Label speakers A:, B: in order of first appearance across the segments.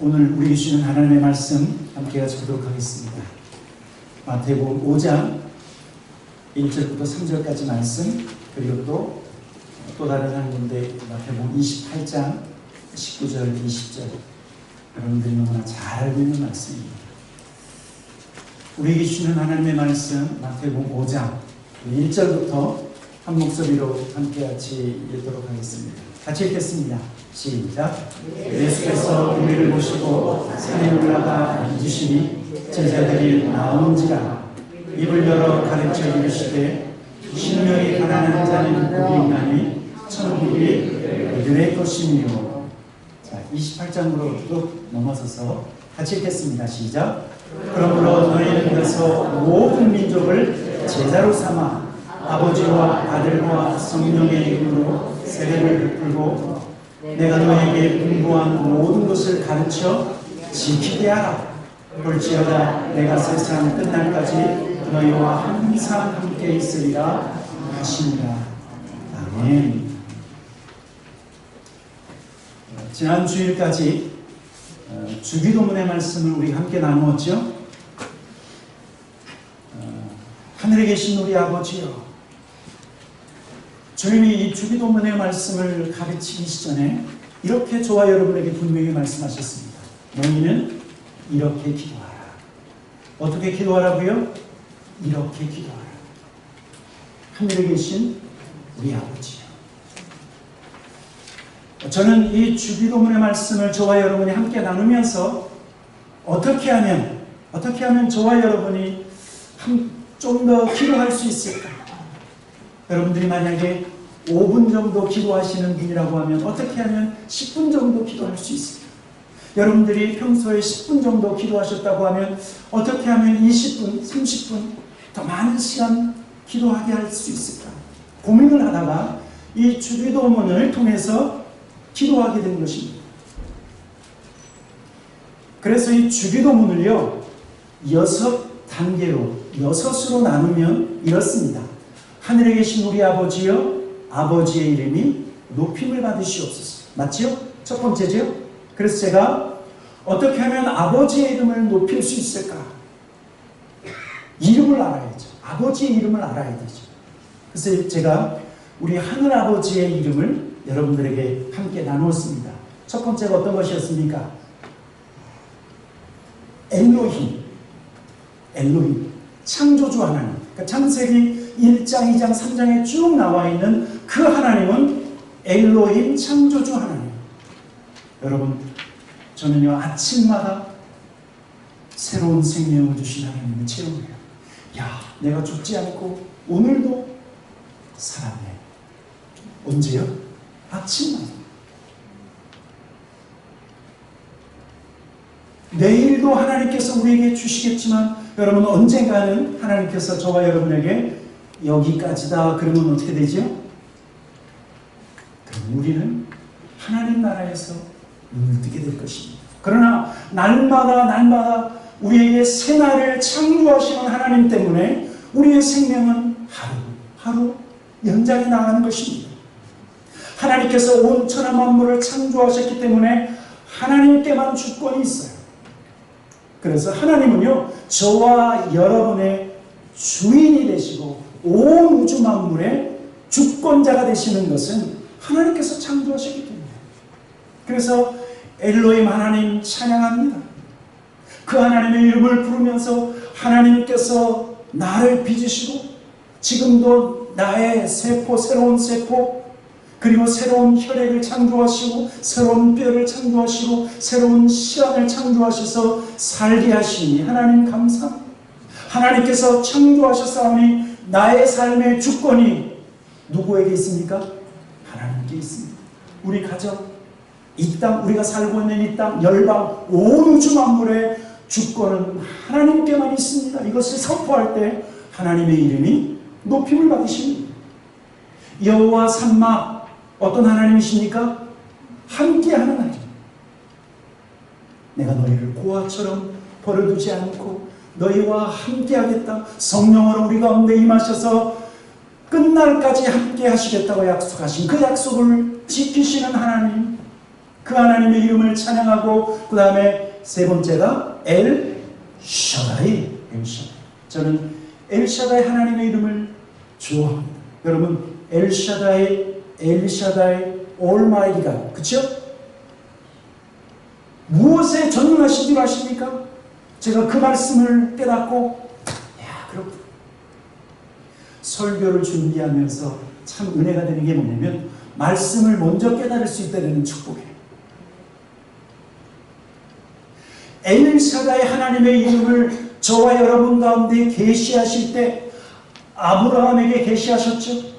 A: 오늘 우리 주시는 하나님의 말씀 함께 같이 보도록 하겠습니다. 마태복음 5장 1절부터 3절까지 말씀, 그리고 또 다른 한 군데 마태복음 28장 19절 20절, 여러분들이 너무나 잘 알고 있는 말씀입니다. 우리에게 주시는 하나님의 말씀 마태복음 5장 1절부터 한 목소리로 함께 같이 읽도록 하겠습니다. 같이 읽겠습니다. 시작. 예수께서 우리를 보시고 산에 올라가 앉으시니 제자들이 나온지라. 입을 열어 가르쳐 이르시되 신령이 가난한 자는 복이 있나니 천국이 그들의 것이니요. 자, 28장으로 또 넘어서서 같이 읽겠습니다. 시작. 그러므로 너희는 가서 모든 민족을 제자로 삼아 아버지와 아들과 성령의 이름으로 세례를 베풀고 내가 너에게 분부한 모든 것을 가르쳐 지키게 하라. 볼지어다 내가 세상 끝날까지 너희와 항상 함께 있으리라 하시니라. 아멘. 지난 주일까지 주기도문의 말씀을 우리 함께 나누었죠. 하늘에 계신 우리 아버지여, 주님이 이 주기도문의 말씀을 가르치기 전에 이렇게 저와 여러분에게 분명히 말씀하셨습니다. 너희는 이렇게 기도하라. 어떻게 기도하라고요? 이렇게 기도하라. 하늘에 계신 우리 아버지요. 저는 이 주기도문의 말씀을 저와 여러분이 함께 나누면서 어떻게 하면 저와 여러분이 좀 더 기도할 수 있을까? 여러분들이 만약에 5분 정도 기도하시는 분이라고 하면 어떻게 하면 10분 정도 기도할 수 있을까? 여러분들이 평소에 10분 정도 기도하셨다고 하면 어떻게 하면 20분, 30분 더 많은 시간 기도하게 할 수 있을까? 고민을 하다가 이 주기도문을 통해서 기도하게 된 것입니다. 그래서 이 주기도문을요 6단계로 6으로 나누면 이렇습니다. 하늘에 계신 우리 아버지여, 아버지의 이름이 높임을 받으시옵소서. 맞지요? 첫 번째죠. 그래서 제가 어떻게 하면 아버지의 이름을 높일 수 있을까? 이름을 알아야죠. 아버지의 이름을 알아야 되죠. 그래서 제가 우리 하늘 아버지의 이름을 여러분들에게 함께 나누었습니다. 첫 번째가 어떤 것이었습니까? 엘로힘, 창조주 하나님. 그러니까 창세기 1장, 2장, 3장에 쭉 나와 있는 그 하나님은 엘로힘, 창조주 하나님. 여러분, 저는요 아침마다 새로운 생명을 주신 하나님을 체험해요. 야, 내가 죽지 않고 오늘도 살았네. 언제요? 아침마다. 내일도 하나님께서 우리에게 주시겠지만 여러분, 언젠가는 하나님께서 저와 여러분에게 여기까지다 그러면 어떻게 되죠? 그럼 우리는 하나님 나라에서 눈을 뜨게 될 것입니다. 그러나 날마다 우리에게 새날을 창조하시는 하나님 때문에 우리의 생명은 하루 연장해 나가는 것입니다. 하나님께서 온 천하 만물을 창조하셨기 때문에 하나님께만 주권이 있어요. 그래서 하나님은요 저와 여러분의 주인이 되시고 온 우주 만물의 주권자가 되시는 것은 하나님께서 창조하셨기 때문에. 그래서 엘로힘 하나님 찬양합니다. 그 하나님의 이름을 부르면서 하나님께서 나를 빚으시고 지금도 나의 세포, 새로운 세포, 그리고 새로운 혈액을 창조하시고 새로운 뼈를 창조하시고 새로운 시간을 창조하셔서 살게 하시니 하나님 감사합니다. 하나님께서 창조하셨사오니 나의 삶의 주권이 누구에게 있습니까? 하나님께 있습니다. 우리 가정, 이 땅, 우리가 살고 있는 이 땅, 열방, 온 우주 만물의 주권은 하나님께만 있습니다. 이것을 선포할 때 하나님의 이름이 높임을 받으십니다. 여호와 삼마, 어떤 하나님이십니까? 함께하는 하나님. 내가 너희를 고아처럼 버려두지 않고 너희와 함께하겠다. 성령으로 우리 가운데 임하셔서 끝날까지 함께 하시겠다고 약속하신 그 약속을 지키시는 하나님. 그 하나님의 이름을 찬양하고 그 다음에 세 번째가 엘샤다이. 저는 엘샤다이 하나님의 이름을 좋아합니다. 여러분 엘샤다이 올마이티가 그쵸? 무엇에 전능하신 줄 아십니까? 제가 그 말씀을 깨닫고 그렇군. 설교를 준비하면서 참 은혜가 되는 게 뭐냐면 말씀을 먼저 깨달을 수 있다는 축복이에요. 엘샤다이 하나님의 이름을 저와 여러분 가운데 계시하실 때 아브라함에게 계시하셨죠.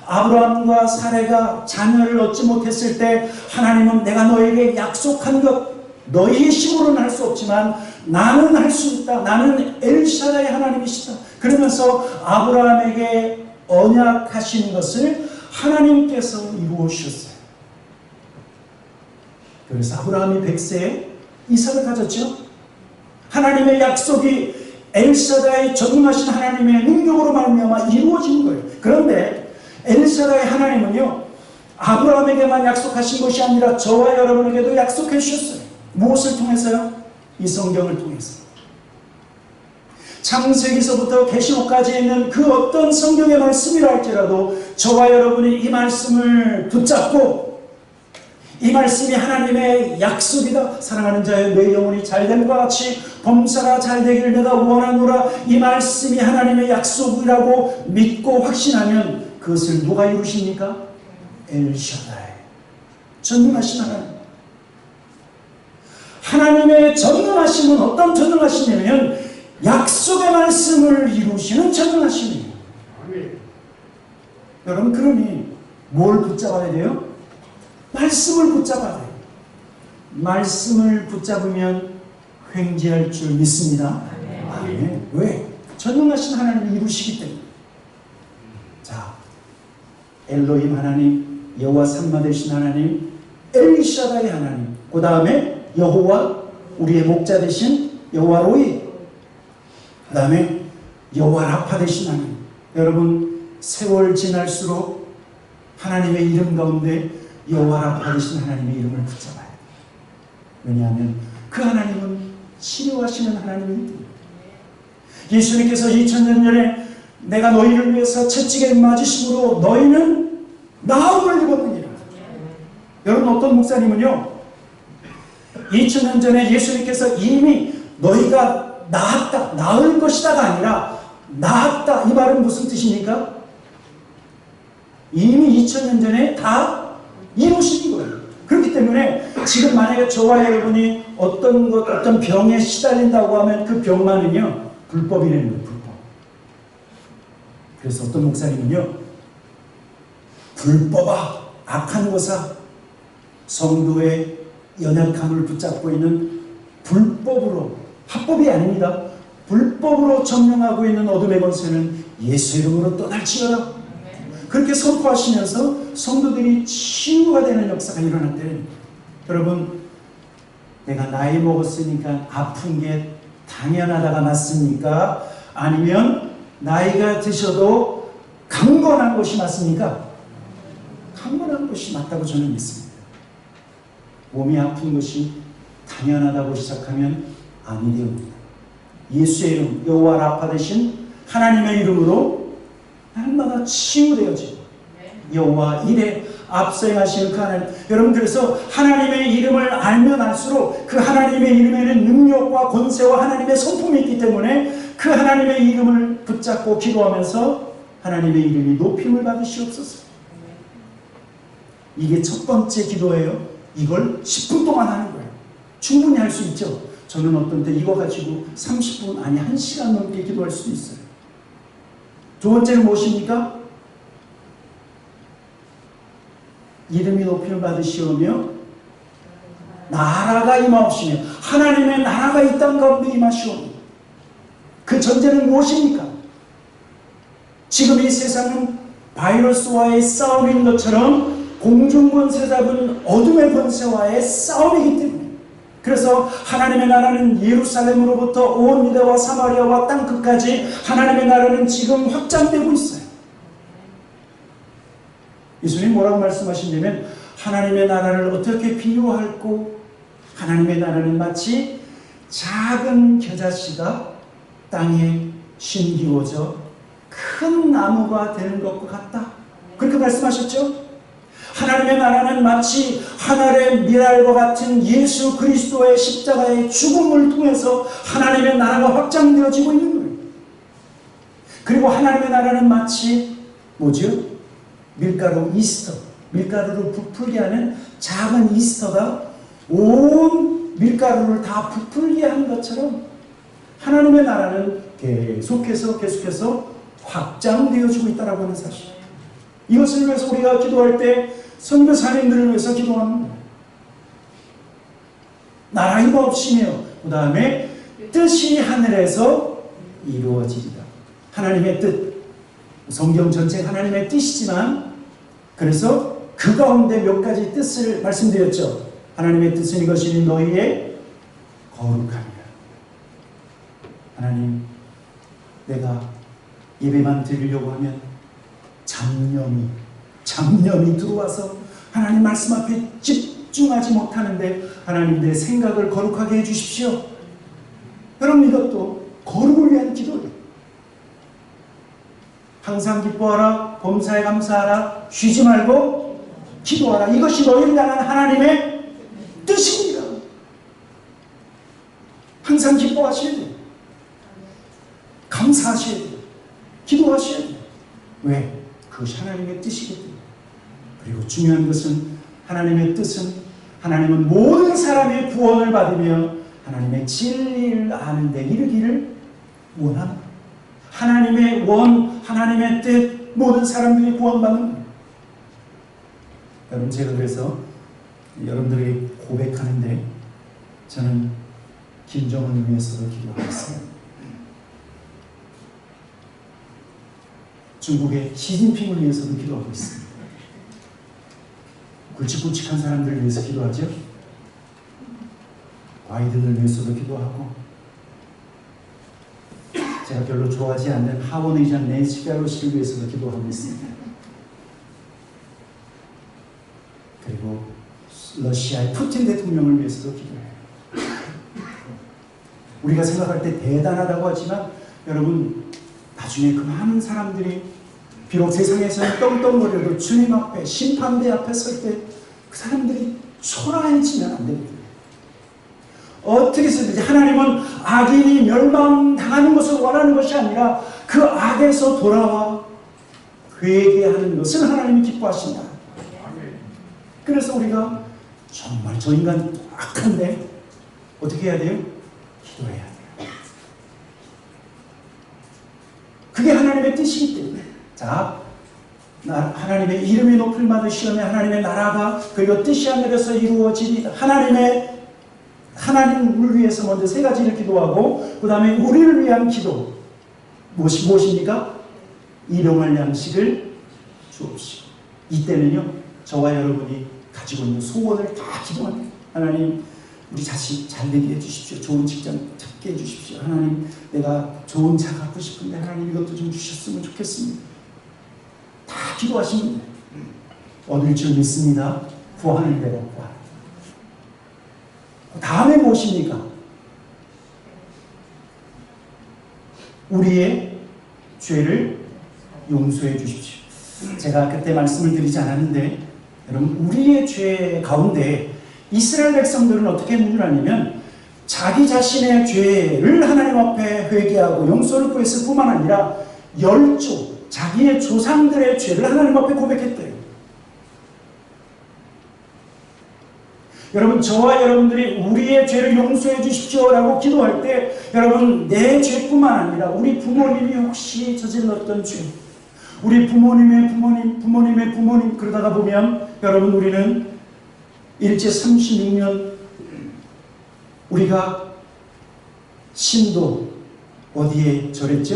A: 아브라함과 사레가 자녀를 얻지 못했을 때 하나님은 내가 너에게 약속한 것 너희의 힘으로는 할 수 없지만 나는 할 수 있다. 나는 엘샤다이 하나님이시다. 그러면서 아브라함에게 언약하신 것을 하나님께서 이루어주셨어요. 그래서 아브라함이 100세에 이삭을 가졌죠. 하나님의 약속이 엘샤다이 전능하신 하나님의 능력으로 말미암아 이루어진 거예요. 그런데 엘샤다이 하나님은요, 아브라함에게만 약속하신 것이 아니라 저와 여러분에게도 약속해 주셨어요. 무엇을 통해서요? 이 성경을 통해서. 창세기서부터 계시록까지 있는 그 어떤 성경의 말씀이라 할지라도 저와 여러분이 이 말씀을 붙잡고 이 말씀이 하나님의 약속이다. 사랑하는 자여 내 영혼이 잘됨과 같이 범사가 잘되기를 내가 원하노라. 이 말씀이 하나님의 약속이라고 믿고 확신하면 그것을 누가 이루십니까? 엘샤다이. 전능하신 하나님. 하나님의 전능하심은 어떤 전능하심이냐면 약속의 말씀을 이루시는 전능하심이에요. 여러분 그러니 뭘 붙잡아야 돼요? 말씀을 붙잡아야 돼요. 말씀을 붙잡으면 횡재할 줄 믿습니다. 아멘. 왜? 전능하신 하나님이 이루시기 때문에. 자, 엘로힘 하나님, 여호와 삼마 되신 하나님, 엘샤다이 하나님, 그 다음에 여호와 우리의 목자 되신 여호와 로이, 그 다음에 여호와 라파 되신 하나님. 여러분 세월 지날수록 하나님의 이름 가운데 여호와 라파 되신 하나님의 이름을 붙잡아야 돼요. 왜냐하면 그 하나님은 치료하시는 하나님입니다. 예수님께서 2000년 전에 내가 너희를 위해서 채찍에 맞으심으로 너희는 나음을 입었느니라. 여러분 어떤 목사님은요 2000년 전에 예수님께서 이미 너희가 나았다, 나을 것이다가 아니라 나았다. 이 말은 무슨 뜻입니까? 이미 2000년 전에 다 이루신 거예요. 그렇기 때문에 지금 만약에 저와 여러분이 어떤 병에 시달린다고 하면 그 병만은요 불법이라는 거예요. 불법. 그래서 어떤 목사님은요 불법아 악한 것아 성도의 연약함을 붙잡고 있는 불법으로, 합법이 아닙니다. 불법으로 점령하고 있는 어둠의 권세는 예수 이름으로 떠날지어다. 그렇게 선포하시면서 성도들이 치유가 되는 역사가 일어났대요. 여러분 내가 나이 먹었으니까 아픈 게 당연하다가 맞습니까? 아니면 나이가 드셔도 강건한 것이 맞습니까? 강건한 것이 맞다고 저는 믿습니다. 몸이 아픈 것이 당연하다고 시작하면 아니 되옵니다. 예수의 이름 여호와 라파 되신 하나님의 이름으로 날마다 치유되어지고 여호와 이레 앞서 행하시는 그 하나님. 여러분 그래서 하나님의 이름을 알면 알수록 그 하나님의 이름에는 능력과 권세와 하나님의 성품이 있기 때문에 그 하나님의 이름을 붙잡고 기도하면서 하나님의 이름이 높임을 받으시옵소서. 이게 첫 번째 기도예요. 이걸 10분 동안 하는 거예요. 충분히 할 수 있죠. 저는 어떤 때 이거 가지고 30분 아니 1시간 넘게 기도할 수도 있어요. 두 번째는 무엇입니까? 이름이 높임을 받으시오며 나라가 임하옵시며 하나님의 나라가 이 땅 가운데 임하시오며 그 전제는 무엇입니까? 지금 이 세상은 바이러스와의 싸움인 것처럼 공중권세 잡은 어둠의 권세와의 싸움이기 때문에 그래서 하나님의 나라는 예루살렘으로부터 온 유대와 사마리아와 땅끝까지 하나님의 나라는 지금 확장되고 있어요. 예수님 뭐라고 말씀하시냐면 하나님의 나라를 어떻게 비유할고, 하나님의 나라는 마치 작은 겨자씨가 땅에 심기워져 큰 나무가 되는 것과 같다. 그렇게 말씀하셨죠? 하나님의 나라는 마치 하늘의 미랄과 같은 예수 그리스도의 십자가의 죽음을 통해서 하나님의 나라가 확장되어지고 있는 거예요. 그리고 하나님의 나라는 마치 뭐죠? 밀가루 이스터, 밀가루를 부풀게 하는 작은 이스터가 온 밀가루를 다 부풀게 하는 것처럼 하나님의 나라는 계속해서 확장되어지고 있다고 하는 사실. 이것을 위해서 우리가 기도할 때 선교사님들을 위해서 기도하는 거예요. 나라 힘없이며 그 다음에 뜻이 하늘에서 이루어지리라. 하나님의 뜻, 성경 전체 하나님의 뜻이지만, 그래서 그 가운데 몇 가지 뜻을 말씀드렸죠. 하나님의 뜻은 이것이니 너희의 거룩함이라. 하나님, 내가 예배만 드리려고 하면 잡념이 들어와서 하나님 말씀 앞에 집중하지 못하는데, 하나님 내 생각을 거룩하게 해주십시오. 여러분, 이것도 거룩을 위한 기도예요. 항상 기뻐하라, 범사에 감사하라, 쉬지 말고 기도하라. 이것이 너희를 향한 하나님의 뜻입니다. 항상 기뻐하셔야 돼요. 감사하셔야 돼요. 기도하셔야 돼요. 왜? 그것이 하나님의 뜻이기 때문에. 그리고 중요한 것은, 하나님의 뜻은, 하나님은 모든 사람의 구원을 받으며 하나님의 진리를 아는 데 이르기를 원합니다. 하나님의 하나님의 뜻, 모든 사람들이 구원받는 거예요. 여러분, 제가 그래서 여러분들이 고백하는데 저는 김정은을 위해서도 기도하겠습니다. 중국의 시진핑을 위해서도 기도하고 있습니다. 굵직굵직한 사람들을 위해서 기도하죠. 아이들을 위해서도 기도하고, 제가 별로 좋아하지 않는 하원 의장 낸시 펠로시를 위해서도 기도하고 있습니다. 그리고 러시아의 푸틴 대통령을 위해서도 기도해요. 우리가 생각할 때 대단하다고 하지만, 여러분, 나중에 그 많은 사람들이 비록 세상에서는 떵떵거려도 주님 앞에, 심판대 앞에 설 때 그 사람들이 초라해지면 안 됩니다. 어떻게 해서든지 하나님은 악인이 멸망당하는 것을 원하는 것이 아니라 그 악에서 돌아와 회개하는 것을 하나님이 기뻐하신다. 그래서 우리가 정말 저 인간 악한데 어떻게 해야 돼요? 기도해야 돼요. 그게 하나님의 뜻이기 때문에. 자, 하나님의 이름이 높을 받으시오며 하나님의 나라가 그리고 뜻이 하늘에서 이루어지리다. 하나님을 위해서 먼저 세 가지를 기도하고, 그 다음에 우리를 위한 기도. 무엇입니까? 일용할 양식을 주옵시고. 이때는요, 저와 여러분이 가지고 있는 소원을 다 기도합니다. 하나님, 우리 자식 잘 되게 해주십시오. 좋은 직장 찾게 해주십시오. 하나님, 내가 좋은 차 갖고 싶은데 하나님 이것도 좀 주셨으면 좋겠습니다. 다 기도하십니다. 얻을 줄 믿습니다. 구하는 대로 구하라. 다음에 무엇입니까? 우리의 죄를 용서해 주십시오. 제가 그때 말씀을 드리지 않았는데, 여러분, 우리의 죄 가운데 이스라엘 백성들은 어떻게 했는 줄 아냐면, 자기 자신의 죄를 하나님 앞에 회개하고 용서를 구했을 뿐만 아니라 열조, 자기의 조상들의 죄를 하나님 앞에 고백했대요. 여러분, 저와 여러분들이 우리의 죄를 용서해 주십시오 라고 기도할 때, 여러분, 내 죄뿐만 아니라 우리 부모님이 혹시 저질렀던 죄, 우리 부모님의 부모님 그러다가 보면, 여러분, 우리는 일제 36년 우리가 신도 어디에 절했죠?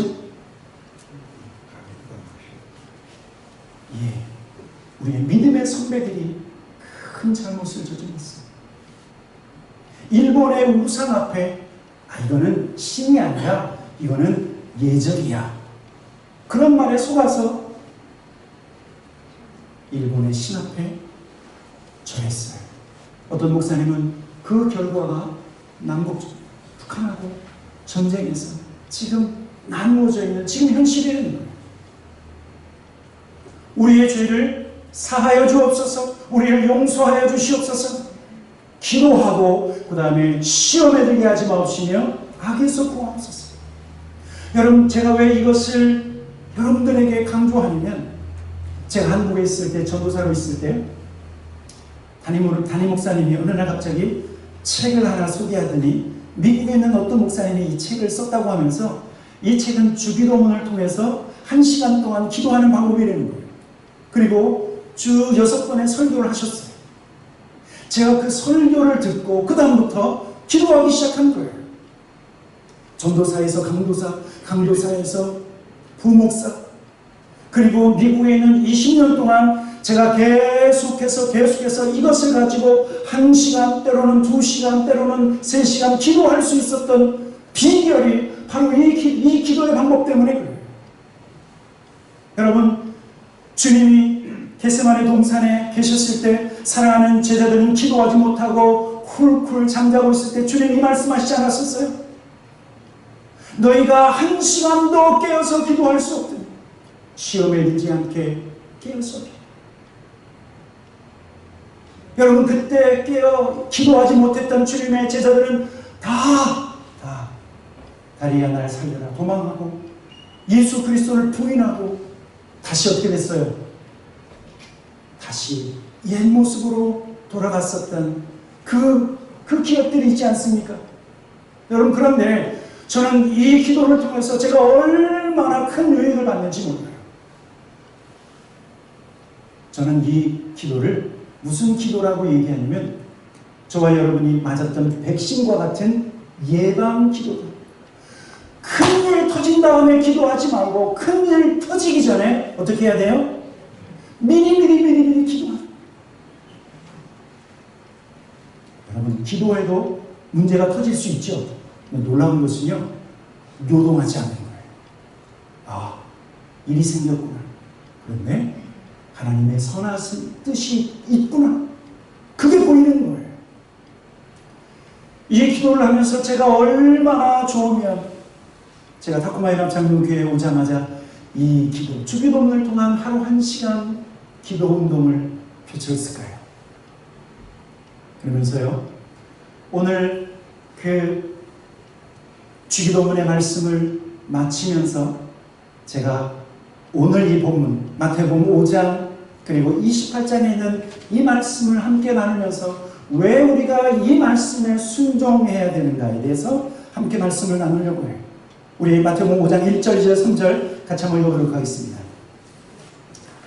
A: 예, 우리의 믿음의 선배들이 큰 잘못을 저질렀어요. 일본의 우상 앞에, 이거는 신이 아니라 이거는 예절이야, 그런 말에 속아서 일본의 신 앞에 저했어요. 어떤 목사님은 그 결과가 남북 북한하고 전쟁에서 지금 나누어져 있는 지금 현실이라는 거예요. 우리의 죄를 사하여 주옵소서, 우리를 용서하여 주시옵소서, 기도하고 그 다음에 시험에 들게 하지 마옵시며 악에서 구하옵소서. 여러분, 제가 왜 이것을 여러분들에게 강조하냐면, 제가 한국에 있을 때, 전도사로 있을 때 담임 목사님이 어느 날 갑자기 책을 하나 소개하더니 미국에 있는 어떤 목사님이 이 책을 썼다고 하면서 이 책은 주기도문을 통해서 1시간 동안 기도하는 방법이라는 거예요. 그리고 주 6번의 설교를 하셨어요. 제가 그 설교를 듣고 그 다음부터 기도하기 시작한 거예요. 전도사에서 강도사, 강도사에서 부목사, 그리고 미국에 있는 20년 동안 제가 계속해서 이것을 가지고 1시간, 때로는 2시간, 때로는 3시간 기도할 수 있었던 비결이 바로 이 기도의 방법 때문에 그래요. 여러분, 주님이 겟세마네 동산에 계셨을 때 사랑하는 제자들은 기도하지 못하고 쿨쿨 잠자고 있을 때 주님이 말씀하시지 않았었어요? 너희가 1시간도 깨어서 기도할 수 없더니 시험에 들지 않게 깨어서 기도. 여러분, 그때 깨어 기도하지 못했던 주님의 제자들은 다 다리야 날 살려라 도망하고 예수 그리스도를 부인하고 다시 어떻게 됐어요? 다시 옛 모습으로 돌아갔었던 그 기억들이 있지 않습니까? 여러분, 그런데 저는 이 기도를 통해서 제가 얼마나 큰 유익을 받는지 몰라요. 저는 이 기도를 무슨 기도라고 얘기하냐면 저와 여러분이 맞았던 백신과 같은 예방 기도다. 큰일 터진 다음에 기도하지 말고 큰일 터지기 전에 어떻게 해야 돼요? 미리 기도하라. 여러분, 기도해도 문제가 터질 수 있죠. 놀라운 것은요, 요동하지 않는 거예요. 아, 일이 생겼구나. 그런데 하나님의 선하신 뜻이 있구나. 그게 보이는 거예요. 이 기도를 하면서 제가 얼마나 좋으면 제가 타코마이람 장로교회에 오자마자 이 기도, 주기도문을 통한 하루 1시간 기도 운동을 펼쳤을까요? 그러면서요, 오늘 그 주기도문의 말씀을 마치면서 제가 오늘 이 본문, 마태복음 5장 그리고 28장에 있는 이 말씀을 함께 나누면서 왜 우리가 이 말씀에 순종해야 되는가에 대해서 함께 말씀을 나누려고 해요. 우리 마태복음 5장 1절, 2절, 3절 같이 한번 읽어보도록 하겠습니다.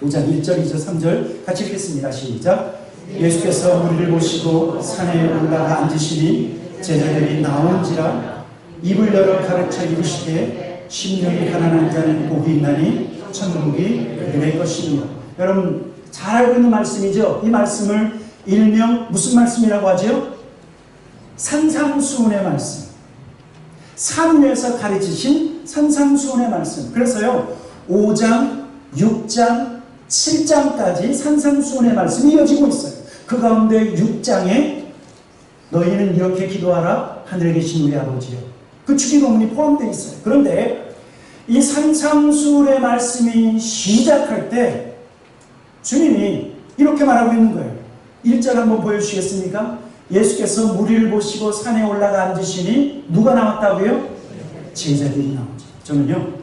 A: 5장 1절, 2절, 3절 같이 읽겠습니다. 시작. 예수께서 무리를 보시고 산에 올라가 앉으시니 제자들이 나온지라 입을 열어 가르쳐 이르시되 심령이 가난한 자는 복이 있나니 천국이 그들의 것입니다. 여러분, 잘 알고 있는 말씀이죠. 이 말씀을 일명 무슨 말씀이라고 하죠? 산상수훈의 말씀. 산 위에서 가르치신 산상수훈의 말씀. 그래서요, 5장, 6장, 7장까지 산상수훈의 말씀이 이어지고 있어요. 그 가운데 6장에 너희는 이렇게 기도하라 하늘에 계신 우리 아버지여. 그 주기도문이 포함되어 있어요. 그런데 이 산상수훈의 말씀이 시작할 때 주님이 이렇게 말하고 있는 거예요. 1절 한번 보여주시겠습니까? 예수께서 무리를 보시고 산에 올라가 앉으시니 누가 나왔다고요? 제자들이 나오죠. 저는요,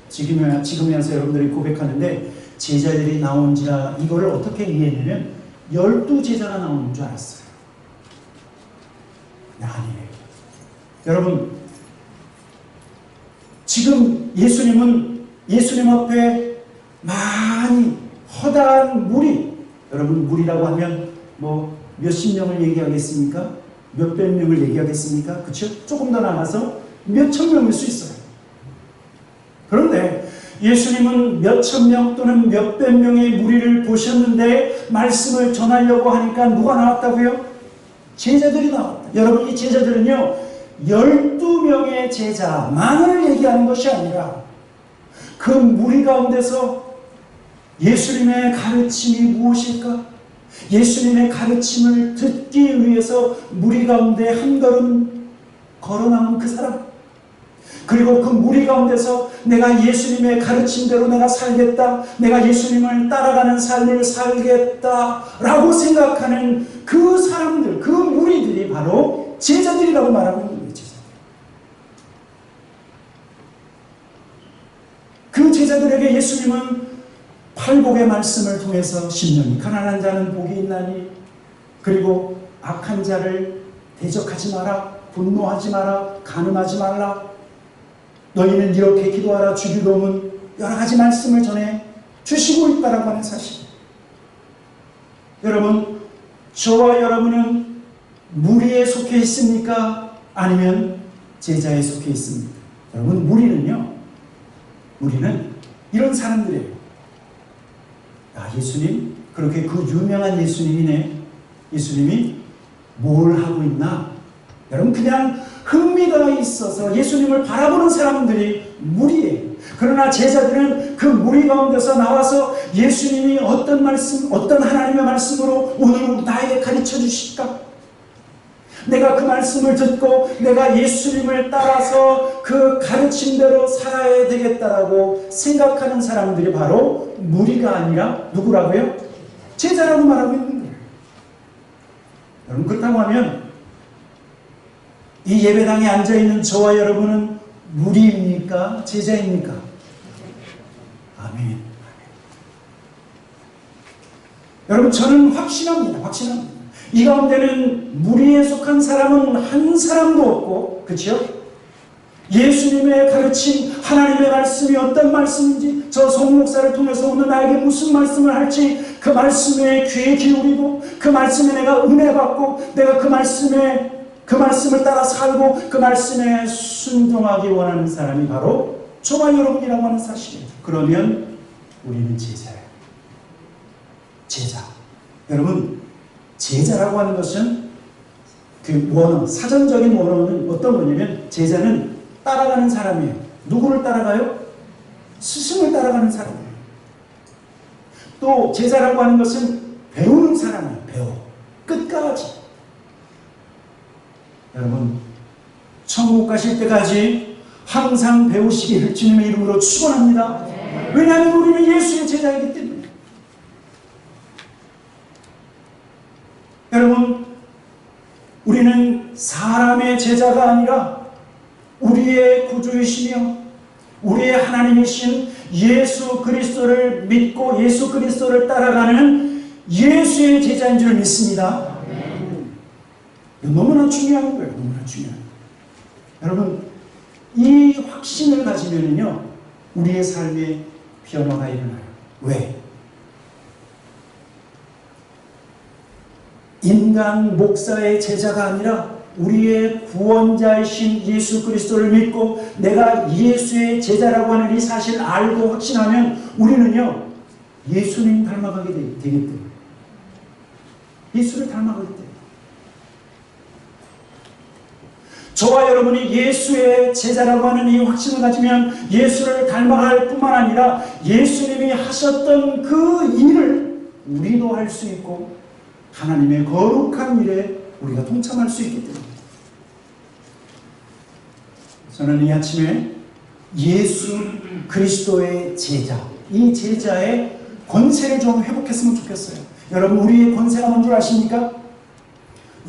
A: 지금에 와서 여러분들이 고백하는데 제자들이 나온지라 이거를 어떻게 이해했냐면 12제자가 나오는 줄 알았어요. 아니에요. 여러분, 지금 예수님 앞에 많이 허다한 무리, 여러분 무리라고 하면 뭐 몇십 명을 얘기하겠습니까? 몇백 명을 얘기하겠습니까? 그렇죠? 조금 더 나가서 몇천 명일 수 있어요. 그런데 예수님은 몇천 명 또는 몇백 명의 무리를 보셨는데 말씀을 전하려고 하니까 누가 나왔다고요? 제자들이 나왔다. 여러분, 이 제자들은요, 12명의 제자만을 얘기하는 것이 아니라 그 무리 가운데서 예수님의 가르침이 무엇일까? 예수님의 가르침을 듣기 위해서 무리 가운데 한 걸음 걸어 나온 그 사람, 그리고 그 무리 가운데서 내가 예수님의 가르침대로 내가 살겠다, 내가 예수님을 따라가는 삶을 살겠다라고 생각하는 그 사람들, 그 무리들이 바로 제자들이라고 말하고 있는 거예요. 제자들. 그 제자들에게 예수님은 팔복의 말씀을 통해서 심령이 가난한 자는 복이 있나니, 그리고 악한 자를 대적하지 마라, 분노하지 마라, 간음하지 말라, 너희는 이렇게 기도하라, 주기도문, 여러 가지 말씀을 전해 주시고 있다라고 하는 사실. 여러분, 저와 여러분은 무리에 속해 있습니까? 아니면 제자에 속해 있습니까? 여러분, 무리는 이런 사람들이에요. 야, 예수님, 그렇게 그 유명한 예수님이네. 예수님이 뭘 하고 있나? 여러분, 그냥 흥미가 있어서 예수님을 바라보는 사람들이 무리예요. 그러나 제자들은 그 무리 가운데서 나와서 예수님이 어떤 말씀, 어떤 하나님의 말씀으로 오늘 나에게 가르쳐 주실까? 내가 그 말씀을 듣고 내가 예수님을 따라서 그 가르침대로 살아야 되겠다라고 생각하는 사람들이 바로 무리가 아니라 누구라고요? 제자라고 말하고 있는 거예요. 여러분, 그렇다고 하면 이 예배당에 앉아있는 저와 여러분은 무리입니까? 제자입니까? 아멘. 여러분, 저는 확신합니다. 이 가운데는 무리에 속한 사람은 한 사람도 없고, 그렇죠? 예수님의 가르침, 하나님의 말씀이 어떤 말씀인지, 저 송목사를 통해서 오늘 나에게 무슨 말씀을 할지 그 말씀에 귀에 기울이고, 그 말씀에 내가 은혜 받고, 내가 그 말씀을 따라 살고, 그 말씀에 순종하기 원하는 사람이 바로 저와 여러분이라고 하는 사실이에요. 그러면 우리는 제자예요. 제자. 여러분, 제자라고 하는 것은 그 원어, 사전적인 원어는 어떤 거냐면, 제자는 따라가는 사람이에요. 누구를 따라가요? 스승을 따라가는 사람이에요. 또 제자라고 하는 것은 배우는 사람이에요. 배워. 끝까지. 여러분, 천국 가실 때까지 항상 배우시기를 주님의 이름으로 축원합니다. 왜냐하면 우리는 예수의 제자이기 때문에. 여러분, 우리는 사람의 제자가 아니라 우리의 구주이시며 우리의 하나님이신 예수 그리스도를 믿고 예수 그리스도를 따라가는 예수의 제자인 줄 믿습니다. 너무나 중요한 거예요. 너무나 중요한 거예요. 여러분, 이 확신을 가지면요, 우리의 삶에 변화가 일어나요. 왜? 인간 목사의 제자가 아니라 우리의 구원자이신 예수 그리스도를 믿고 내가 예수의 제자라고 하는 이 사실을 알고 확신하면 우리는요, 예수님 닮아가게 되겠다. 예수를 닮아가게 돼요. 저와 여러분이 예수의 제자라고 하는 이 확신을 가지면 예수를 닮아갈 뿐만 아니라 예수님이 하셨던 그 일을 우리도 할 수 있고 하나님의 거룩한 일에 우리가 동참할 수 있기 때문에, 저는 이 아침에 예수 그리스도의 제자, 이 제자의 권세를 좀 회복했으면 좋겠어요. 여러분, 우리의 권세가 뭔 줄 아십니까?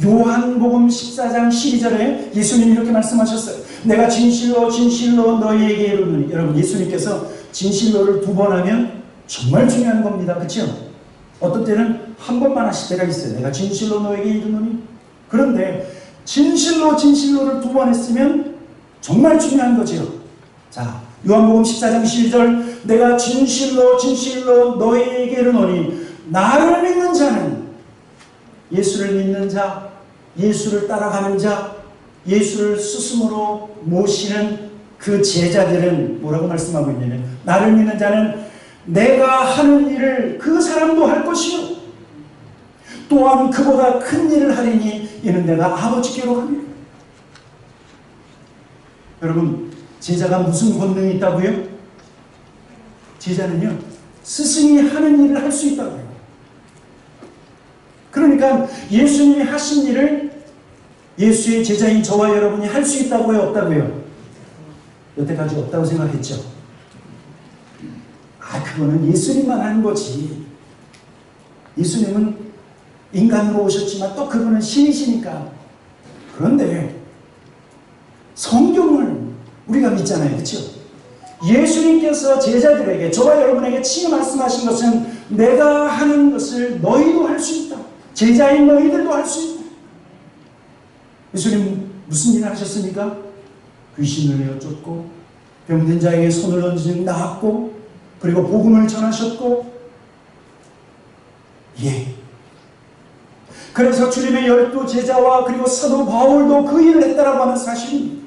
A: 요한복음 14장 12절에 예수님이 이렇게 말씀하셨어요. 내가 진실로 진실로 너희에게 이르노니. 여러분, 예수님께서 진실로를 2번 하면 정말 중요한 겁니다. 그렇죠? 어떤 때는 한 번만 하실 때가 있어요. 내가 진실로 너에게 이르노니. 그런데 진실로 진실로를 2번 했으면 정말 중요한 거죠. 자, 요한복음 14장 12절, 내가 진실로 진실로 너에게 이르노니 나를 믿는 자는, 예수를 믿는 자, 예수를 따라가는 자, 예수를 스승으로 모시는 그 제자들은 뭐라고 말씀하고 있냐면, 나를 믿는 자는 내가 하는 일을 그 사람도 할 것이요 또한 그보다 큰 일을 하리니 이는 내가 아버지께로 가리라. 여러분, 제자가 무슨 권능이 있다고요? 제자는요, 스승이 하는 일을 할 수 있다고요. 그러니까 예수님이 하신 일을 예수의 제자인 저와 여러분이 할 수 있다고요, 없다고요? 여태까지 없다고 생각했죠. 그거는 예수님만 하는 거지. 예수님은 인간으로 오셨지만 또 그분은 신이시니까. 그런데 성경을 우리가 믿잖아요. 그렇죠? 예수님께서 제자들에게, 저와 여러분에게 지금 말씀하신 것은 내가 하는 것을 너희도 할 수 있다. 제자인 너희들도 할 수 있다. 예수님 무슨 일을 하셨습니까? 귀신을 내어 쫓고 병든 자에게 손을 얹으니 나았고, 그리고 복음을 전하셨고, 그래서 주님의 12 제자와 그리고 사도 바울도 그 일을 했다라고 하는 사실입니다.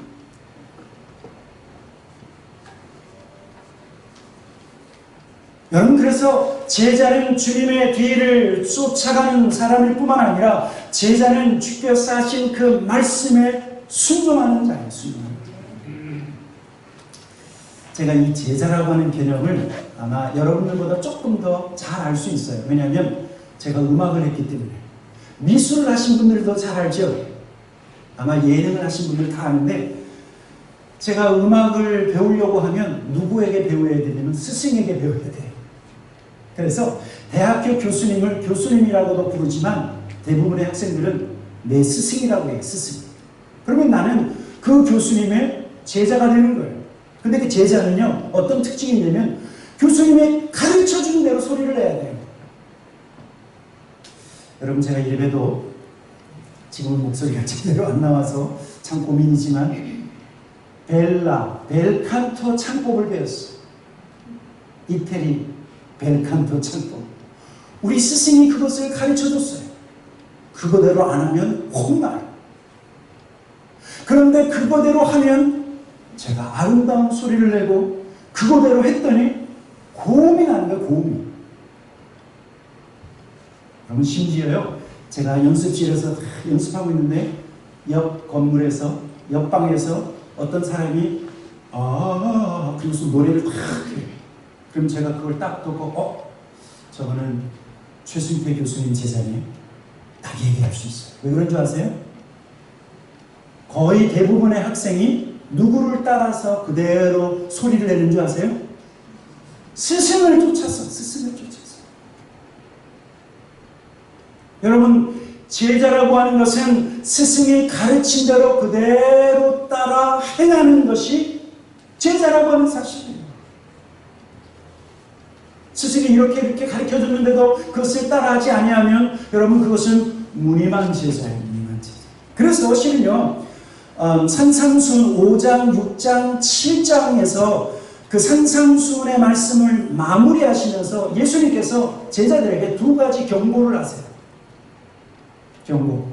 A: 여러분, 그래서 제자는 주님의 뒤를 쫓아가는 사람일 뿐만 아니라 제자는 주께서 하신 그 말씀에 순종하는 자예요. 순종하는 자. 제가 이 제자라고 하는 개념을 아마 여러분들보다 조금 더 잘 알 수 있어요. 왜냐하면 제가 음악을 했기 때문에. 미술을 하신 분들도 잘 알죠. 아마 예능을 하신 분들 다 아는데, 제가 음악을 배우려고 하면 누구에게 배워야 되냐면 스승에게 배워야 돼요. 그래서 대학교 교수님을 교수님이라고도 부르지만 대부분의 학생들은 내 스승이라고 해요. 스승. 그러면 나는 그 교수님의 제자가 되는 거예요. 근데 그 제자는요, 어떤 특징이 있냐면 교수님이 가르쳐주는 대로 소리를 내야 돼요. 여러분, 제가 이래봬도 지금은 목소리가 제대로 안 나와서 참 고민이지만 벨칸토 창법을 배웠어요. 이태리 벨칸토 창법. 우리 스승이 그것을 가르쳐줬어요. 그거대로 안 하면 혼나요. 그런데 그거대로 하면 제가 아름다운 소리를 내고, 그거대로 했더니 고음이 나는 거예요. 고음이. 그러면 심지어요, 제가 연습실에서 연습하고 있는데 옆 건물에서, 옆방에서 어떤 사람이 그러면서 노래를 확 해요. 그럼 제가 그걸 딱 듣고 저거는 최승태 교수님 제자네요. 딱 얘기할 수 있어요. 왜 그런 줄 아세요? 거의 대부분의 학생이 누구를 따라서 그대로 소리를 내는 줄 아세요? 스승을 쫓아서. 여러분, 제자라고 하는 것은 스승이 가르친 대로 그대로 따라 행하는 것이 제자라고 하는 사실이에요. 스승이 이렇게 가르쳐줬는데도 그것을 따라하지 아니하면 여러분, 그것은 무늬만 제자예요. 무늬만 제자. 그래서 실은요, 산상수훈 5장, 6장, 7장에서 그 산상수훈의 말씀을 마무리하시면서 예수님께서 제자들에게 두 가지 경고를 하세요. 경고.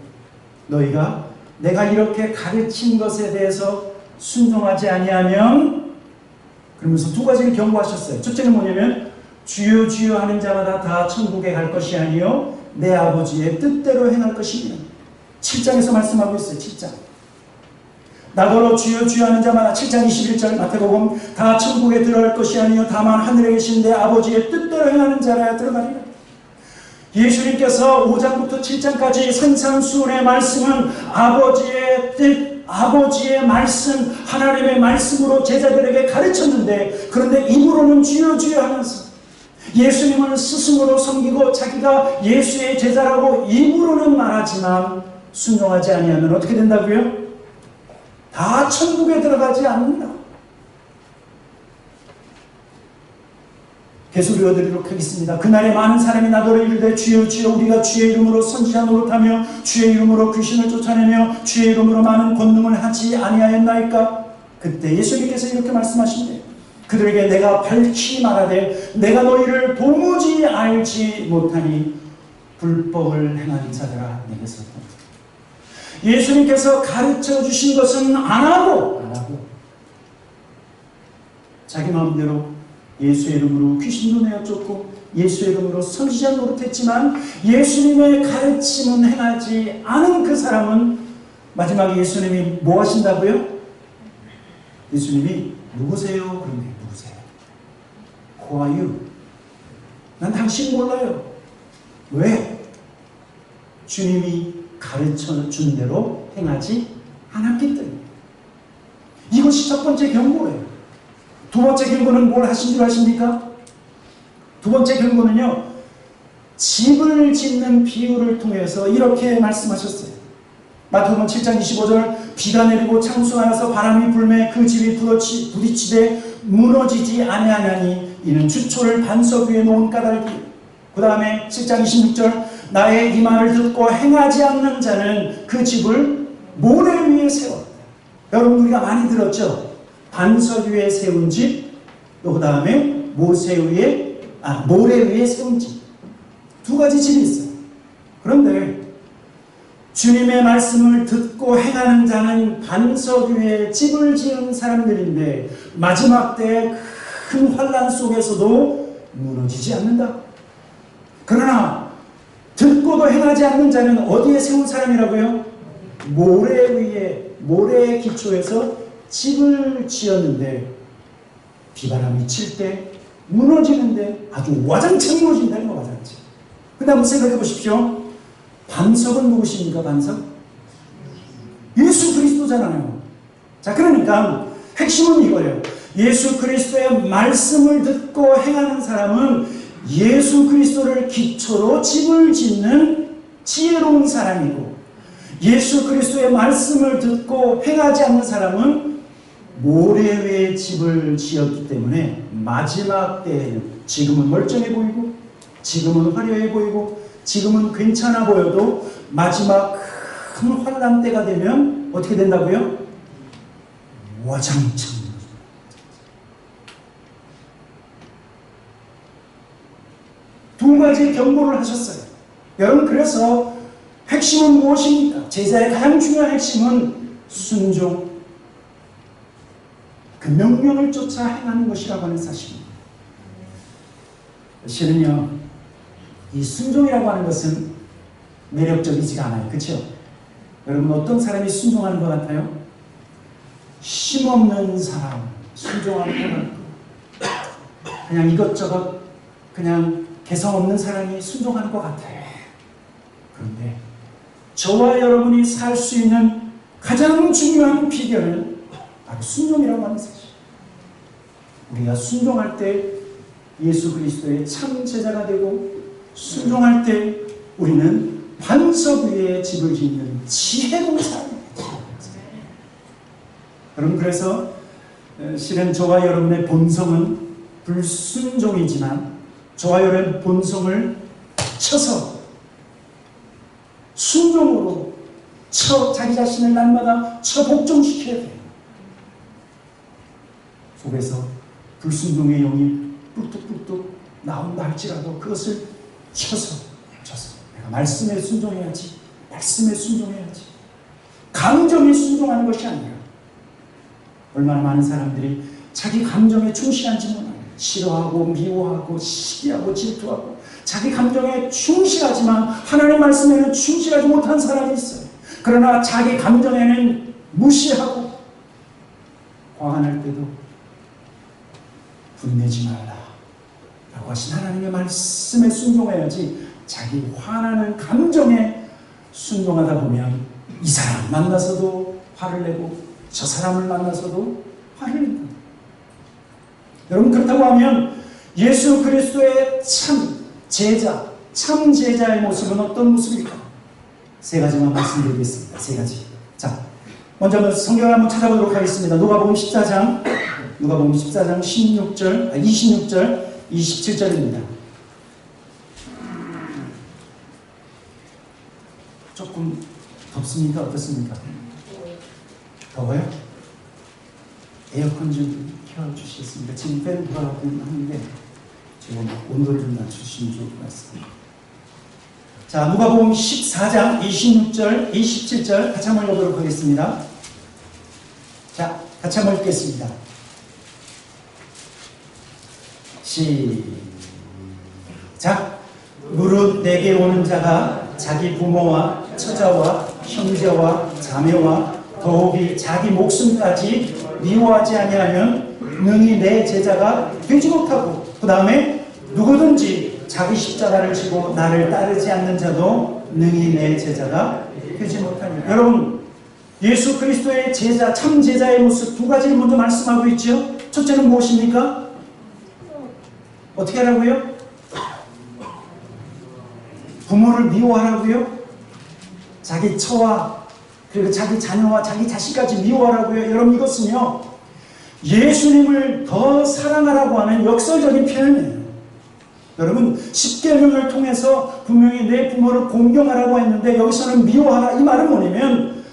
A: 너희가 내가 이렇게 가르친 것에 대해서 순종하지 아니하면, 그러면서 두 가지를 경고하셨어요. 첫째는 뭐냐면 주여 주여 하는 자마다 다 천국에 갈 것이 아니요 내 아버지의 뜻대로 행할 것입니다. 7장에서 말씀하고 있어요. 7장. 나더러 주여 주여 하는 자마다, 7장 21절 마태복음, 다 천국에 들어갈 것이 아니요 다만 하늘에 계신 내 아버지의 뜻대로 행하는 자라야 들어가리라. 예수님께서 5장부터 7장까지 산상수훈의 말씀은 아버지의 뜻, 아버지의 말씀, 하나님의 말씀으로 제자들에게 가르쳤는데, 그런데 입으로는 주여 주여 하면서 예수님을 스승으로 섬기고 자기가 예수의 제자라고 입으로는 말하지만 순종하지 아니하면 어떻게 된다고요? 다 천국에 들어가지 않는다. 계속 읽어드리도록 하겠습니다. 그날에 많은 사람이 나더러 이르되 주여 주여 우리가 주의 이름으로 선지자 노릇하며 주의 이름으로 귀신을 쫓아내며 주의 이름으로 많은 권능을 하지 아니하였나이까? 그때 예수님께서 이렇게 말씀하신대. 그들에게 내가 밝히 말하되 내가 너희를 도무지 알지 못하니 불법을 행하는 자들아 내게서. 예수님께서 가르쳐 주신 것은 안 하고 자기 마음대로 예수의 이름으로 귀신도 내어 쫓고 예수의 이름으로 선지자 노릇했지만 예수님의 가르침은 행하지 않은 그 사람은 마지막에 예수님이 뭐 하신다고요? 예수님이 누구세요? 그런데 누구세요? Who are you? 난 당신 몰라요. 왜? 주님이 가르쳐 준 대로 행하지 않았기 때문에. 이것이 첫 번째 경고예요. 두 번째 경고는 뭘 하신 줄 아십니까? 두 번째 경고는요, 집을 짓는 비유를 통해서 이렇게 말씀하셨어요. 마태복음 7장 25절, 비가 내리고 창수하여서 바람이 불매 그 집이 부딪히되 무너지지 아니하냐니 이는 주초를 반석 위에 놓은 까닭이. 그 다음에 7장 26절, 나의 이 말을 듣고 행하지 않는 자는 그 집을 모래 위에 세웠다. 여러분, 우리가 많이 들었죠? 반석 위에 세운 집, 또 그 다음에 모래 위에 세운 집. 두 가지 집이 있어요. 그런데 주님의 말씀을 듣고 행하는 자는 반석 위에 집을 지은 사람들인데 마지막 때 큰 환난 속에서도 무너지지 않는다. 그러나 듣고도 행하지 않는 자는 어디에 세운 사람이라고요? 모래의 기초에서 집을 지었는데 비바람이 칠 때 무너지는데 아주 와장창 무너진다는 거, 와장창. 근데 한번 생각해 보십시오. 반석은 누구십니까? 반석? 예수 그리스도잖아요. 자, 그러니까 핵심은 이거예요. 예수 그리스도의 말씀을 듣고 행하는 사람은 예수 그리스도를 기초로 집을 짓는 지혜로운 사람이고, 예수 그리스도의 말씀을 듣고 행하지 않는 사람은 모래 위에 집을 지었기 때문에 마지막 때에는, 지금은 멀쩡해 보이고 지금은 화려해 보이고 지금은 괜찮아 보여도 마지막 큰 환난 때가 되면 어떻게 된다고요? 와장창. 두 가지 경고를 하셨어요. 여러분, 그래서 핵심은 무엇입니까? 제자의 가장 중요한 핵심은 순종, 그 명령을 쫓아 행하는 것이라고 하는 사실입니다. 실은요, 이 순종이라고 하는 것은 매력적이지가 않아요. 그렇죠? 여러분, 어떤 사람이 순종하는 것 같아요? 힘없는 사람 순종하는 것 같고, 그냥 이것저것 그냥 개성 없는 사람이 순종하는 것 같아요. 그런데 저와 여러분이 살 수 있는 가장 중요한 비결은 바로 순종이라고 하는 사실. 우리가 순종할 때 예수 그리스도의 참 제자가 되고, 순종할 때 우리는 반석 위에 집을 짓는 지혜로운 사람입니다. 여러분, 그래서 실은 저와 여러분의 본성은 불순종이지만 저와 여러분의 본성을 쳐서 순종으로 자기 자신을 날마다 복종시켜야 돼요. 속에서 불순종의 영이 뚝뚝뚝뚝 나온다 할지라도 그것을 쳐서 내가 말씀에 순종해야지, 말씀에 순종해야지, 감정에 순종하는 것이 아니라, 얼마나 많은 사람들이 자기 감정에 충실한지 몰라요. 싫어하고 미워하고 시기하고 질투하고 자기 감정에 충실하지만 하나님의 말씀에는 충실하지 못한 사람이 있어요. 그러나 자기 감정에는 무시하고, 화가 때도 분내지 말라 라고 하신 하나님의 말씀에 순종해야지, 자기 화나는 감정에 순종하다 보면 이 사람 만나서도 화를 내고 저 사람을 만나서도 화를 낸다. 여러분, 그렇다고 하면 예수 그리스도의 참 제자의 모습은 어떤 모습일까? 세 가지만 말씀드리겠습니다. 세 가지. 자, 먼저 한번 성경을 한번 찾아보도록 하겠습니다. 누가복음 14장 26절, 27절입니다. 조금 덥습니까? 어떻습니까? 더워요? 에어컨 좀 켜주시겠습니까? 지금 팬 돌아가긴 하는데 지금 온도를 좀 낮추시면 좋을 것 같습니다. 자, 누가복음 14장 26절, 27절 같이 한번 읽어보도록 하겠습니다. 자, 같이 한번 읽겠습니다. 시작. 무릇 내게 오는 자가 자기 부모와 처자와 형제와 자매와 더욱이 자기 목숨까지 미워하지 아니하면 능히 내 제자가 되지 못하고, 그 다음에 누구든지 자기 십자가를 지고 나를 따르지 않는 자도 능히 내 제자가 되지 못하리라. 여러분, 예수 그리스도의 제자, 참 제자의 모습 두 가지를 먼저 말씀하고 있죠. 첫째는 무엇입니까? 어떻게 하라고요? 부모를 미워하라고요? 자기 처와 그리고 자기 자녀와 자기 자식까지 미워하라고요? 여러분, 이것은요, 예수님을 더 사랑하라고 하는 역설적인 표현이에요. 여러분, 십계명을 통해서 분명히 내 부모를 공경하라고 했는데 여기서는 미워하라, 이 말은 뭐냐면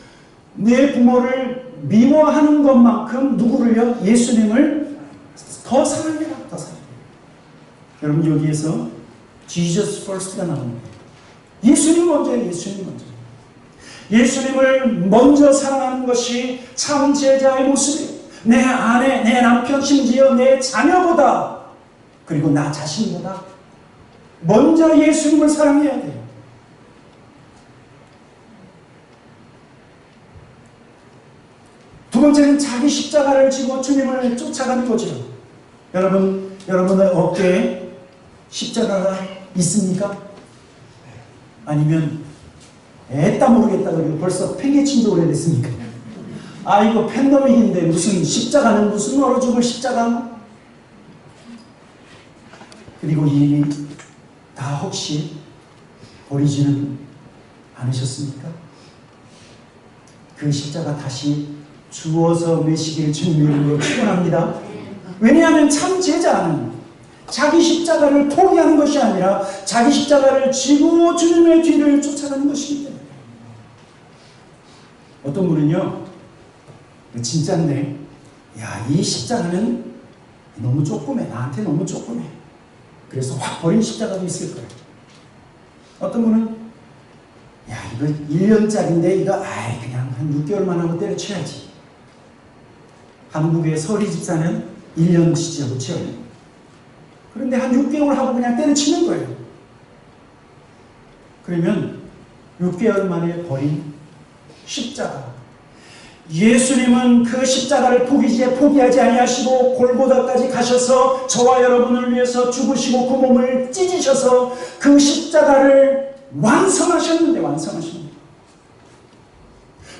A: 내 부모를 미워하는 것만큼 누구를요? 예수님을 더 사랑해라, 더 사랑해라. 여러분, 여기에서 Jesus first가 나옵니다. 예수님 먼저예요. 예수님 먼저. 예수님을 먼저 사랑하는 것이 참 제자의 모습이에요. 내 아내, 내 남편, 심지어 내 자녀보다, 그리고 나 자신보다 먼저 예수님을 사랑해야 돼요. 두 번째는 자기 십자가를 지고 주님을 쫓아가는 거죠. 여러분, 여러분의 어깨에 십자가가 있습니까? 아니면 애따 모르겠다 그리고 벌써 팽개친 지 오래됐습니까? 아, 이거 팬데믹인데 무슨 십자가는 무슨 얼어 죽을 십자가? 그리고 이미 다 혹시 버리지는 않으셨습니까? 그 십자가 다시 주워서 메시기를 주님으로 축원합니다. 왜냐하면 참 제자는 자기 십자가를 포기하는 것이 아니라 자기 십자가를 지고 주님의 뒤를 쫓아가는 것이기 때문에. 어떤 분은요, 진짜인데, 야, 이 십자가는 너무 조그매, 나한테 너무 조그매. 그래서 확 버린 십자가도 있을 거예요. 어떤 분은, 야, 이거 1년짜리인데 이거 그냥 한 6개월만 하고 때려쳐야지. 한국의 서리 집사는 1년 지지하고 치어요. 그런데 한 6개월 하고 그냥 때려치는 거예요. 그러면 6개월 만에 버린 십자가. 예수님은 그 십자가를 포기하지 아니하시고 골고다까지 가셔서 저와 여러분을 위해서 죽으시고 그 몸을 찢으셔서 그 십자가를 완성하셨는데,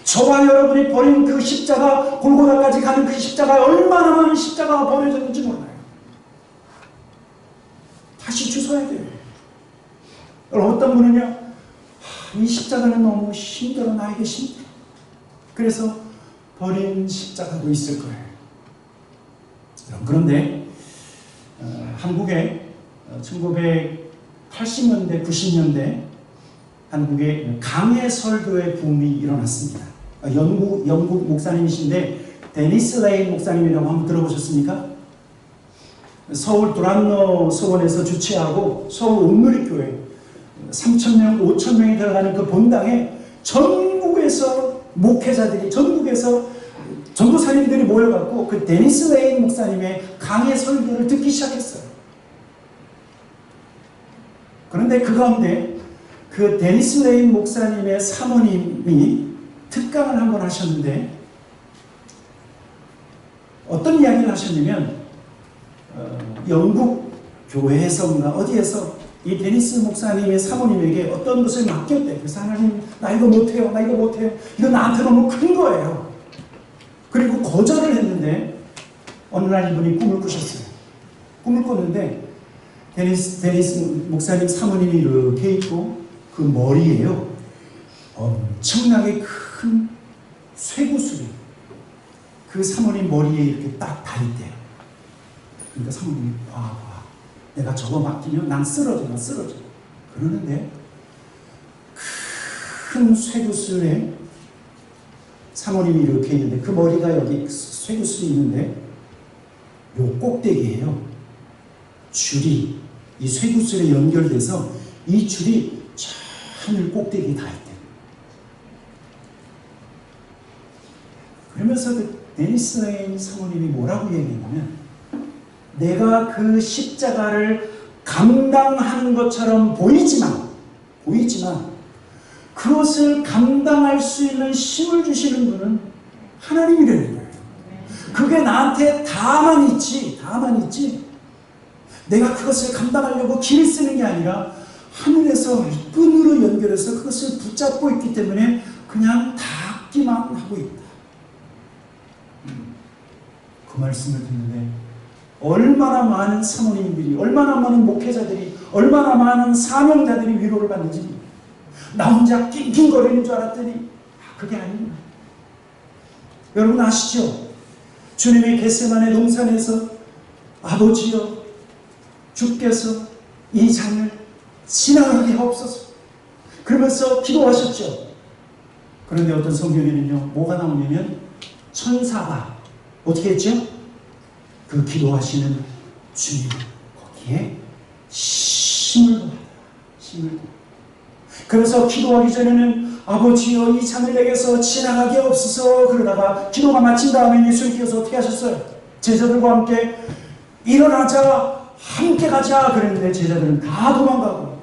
A: 저와 여러분이 버린 그 십자가, 골고다까지 가는 그 십자가, 얼마나 많은 십자가가 버려졌는지 몰라요. 다시 주워야 돼요. 어떤 분은요, 이 십자가는 너무 힘들어, 나에게 힘들어. 그래서 버린 십자가도 있을 거예요. 그런데 한국에 1980년대, 90년대 한국에 강해 설교의 붐이 일어났습니다. 영국 목사님이신데 데니스 레인 목사님이라고 한번 들어보셨습니까? 서울 두란노 서원에서 주최하고 서울 옥누리교회 3,000명, 5,000명이 들어가는 그 본당에 전국에서 목회자들이, 전국에서 전도사님들이 모여갖고 그 데니스 레인 목사님의 강해 설교를 듣기 시작했어요. 그런데 그 가운데 그 데니스 레인 목사님의 사모님이 특강을 한번 하셨는데 어떤 이야기를 하셨냐면 영국 교회에서인가 어디에서 이 데니스 목사님의 사모님에게 어떤 것을 맡겼대. 그래서 하나님, 나 이거 못해요, 나 이거 못해요. 이거 나한테 너무 큰 거예요. 그리고 거절을 했는데 어느 날 이분이 꿈을 꾸셨어요. 꿈을 꿨는데 데니스 목사님 사모님이 이렇게 있고 그 머리에요, 엄청나게 큰 쇠구슬이 그 사모님 머리에 이렇게 딱 닿있대요. 그러니까 사모님이 와, 내가 저거 맡기면 난 쓰러져. 그러는데 큰 쇠구슬에 사모님이 이렇게 있는데 그 머리가 여기 쇠구슬이 있는데 요 꼭대기에요, 줄이 이 쇠구슬에 연결돼서 이 줄이 저 하늘 꼭대기에 다 있대요. 그러면서 그 데니스 레인 사모님이 뭐라고 얘기했냐면, 내가 그 십자가를 감당하는 것처럼 보이지만 그것을 감당할 수 있는 힘을 주시는 분은 하나님이라는 거예요. 그게 나한테 다만 있지 내가 그것을 감당하려고 길을 쓰는 게 아니라 하늘에서 끈으로 연결해서 그것을 붙잡고 있기 때문에 그냥 닿기만 하고 있다. 그 말씀을 듣는데 얼마나 많은 사모님들이, 얼마나 많은 목회자들이, 얼마나 많은 사명자들이 위로를 받는지 나 혼자 낑낑거리는 줄 알았더니 그게 아닙니다. 여러분 아시죠? 주님의 겟세마네 동산에서 아버지여 주께서 이 잔을 지나가게 하옵소서 그러면서 기도하셨죠. 그런데 어떤 성경에는요 뭐가 나오냐면 천사가 어떻게 했죠? 그 기도하시는 주님 거기에 힘을 더하더라. 힘을 더하더라. 그래서 기도하기 전에는 아버지여 이 잔을 내게서 지나가게 없어서 그러다가 기도가 마친 다음에 예수님께서 어떻게 하셨어요? 제자들과 함께 일어나자 함께 가자 그랬는데 제자들은 다 도망가고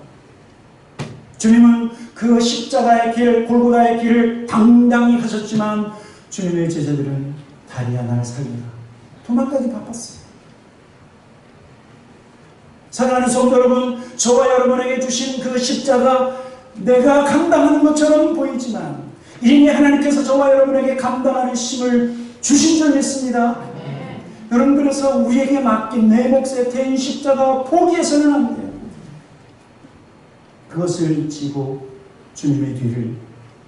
A: 주님은 그 십자가의 길 골고다의 길을 당당히 가셨지만 주님의 제자들은 다리야 날 살리라 도망가기 바빴어요. 사랑하는 성도 여러분, 저와 여러분에게 주신 그 십자가 내가 감당하는 것처럼 보이지만 이미 하나님께서 저와 여러분에게 감당하는 힘을 주신 적이 있습니다. 여러분 그래서 우리에게 맡긴 내 몫의 대인 십자가 포기해서는 안 돼요. 그것을 지고 주님의 뒤를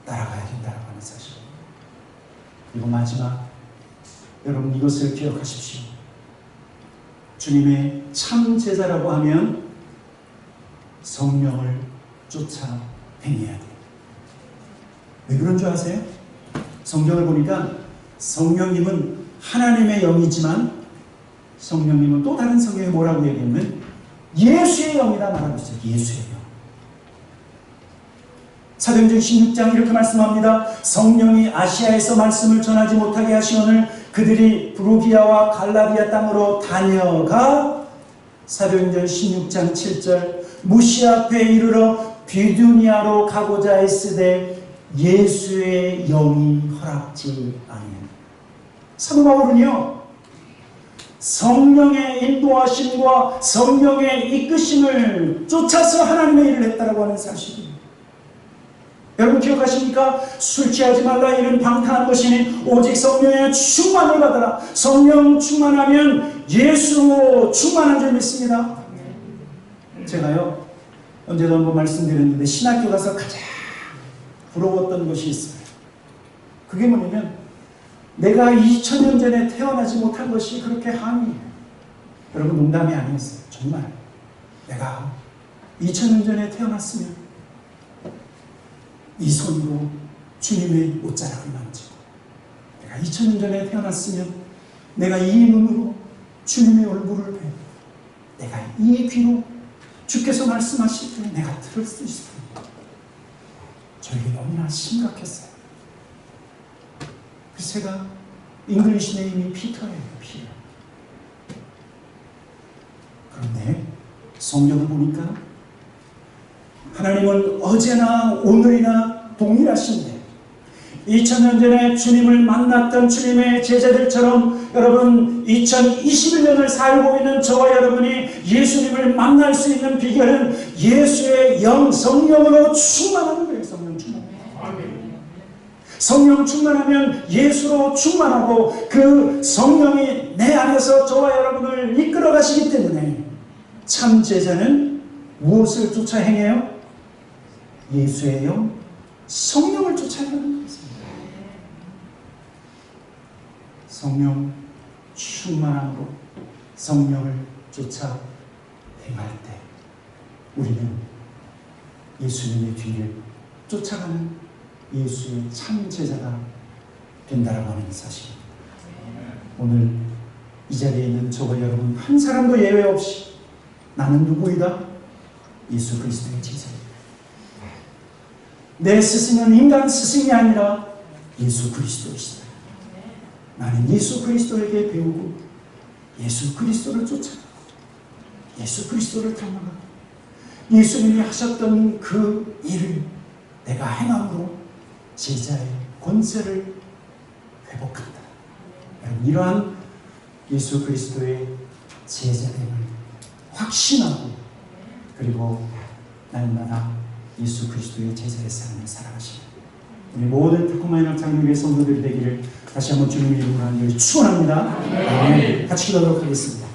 A: 따라가야 된다고 하는 사실. 그리고 마지막 여러분 이것을 기억하십시오. 주님의 참 제자라고 하면 성령을 쫓아 행해야 돼요. 왜 그런 줄 아세요? 성경을 보니까 성령님은 하나님의 영이지만 성령님은 또 다른 성경에 뭐라고 얘기하면 예수의 영이다 말하고 있어요. 예수의 영. 사도행전 16장 이렇게 말씀합니다. 성령이 아시아에서 말씀을 전하지 못하게 하시오늘 그들이 브루기아와 갈라디아 땅으로 다녀가 사도행전 16장 7절 무시아 앞에 이르러 비두니아로 가고자 했으되 예수의 영이 허락지 아니하니. 사도 바울은요 성령의 인도하심과 성령의 이끄심을 쫓아서 하나님의 일을 했다고 하는 사실이에요. 여러분 기억하십니까? 술 취하지 말라 이는 방탕한 것이니 오직 성령의 충만을 받아라. 성령 충만하면 예수 충만한 줄 믿습니다. 제가요 언제도 한번 말씀드렸는데 신학교 가서 가장 부러웠던 것이 있어요. 그게 뭐냐면 내가 2000년 전에 태어나지 못한 것이 그렇게 한이에요. 여러분 농담이 아니었어요. 정말 내가 2000년 전에 태어났으면 이 손으로 주님의 옷자락을 만지고 내가 2000년 전에 태어났으면 내가 이 눈으로 주님의 얼굴을 뵈고 내가 이 귀로 주께서 말씀하실 때 내가 들을 수 있습니다. 저에게 너무나 심각했어요. 그래서 제가 잉글리시 네임이 피터예요. 피터. 그런데 성경을 보니까 하나님은 어제나 오늘이나 동일하신데 2000년 전에 주님을 만났던 주님의 제자들처럼 여러분 2021년을 살고 있는 저와 여러분이 예수님을 만날 수 있는 비결은 예수의 영 성령으로 충만하는 거예요. 성령 충만. 성령 충만하면 예수로 충만하고 그 성령이 내 안에서 저와 여러분을 이끌어 가시기 때문에 참 제자는 무엇을 쫓아 행해요? 예수의 영, 성령을 쫓아 행하는 것입니다. 성령 충만함으로 성령을 쫓아 행할 때 우리는 예수님의 뒤를 쫓아가는 예수의 참 제자가 된다라고 하는 사실입니다. 오늘 이 자리에 있는 저와 여러분 한 사람도 예외 없이 나는 누구이다? 예수 그리스도의 제자입니다. 내 스승은 인간 스승이 아니라 예수 그리스도이시다. 나는 예수 그리스도에게 배우고 예수 그리스도를 쫓아가고 예수 그리스도를 닮아가고 예수님이 하셨던 그 일을 내가 행함으로 제자의 권세를 회복한다. 이러한 예수 그리스도의 제자됨을 확신하고 그리고 날마다 예수 그리스도의 제자의 삶을 살아가시는 우리 모든 타코마인 학장님의 성도들이 되기를 다시 한번 주님의 이름으로 하나님을 축원합니다. 네. 같이 기도하도록 하겠습니다.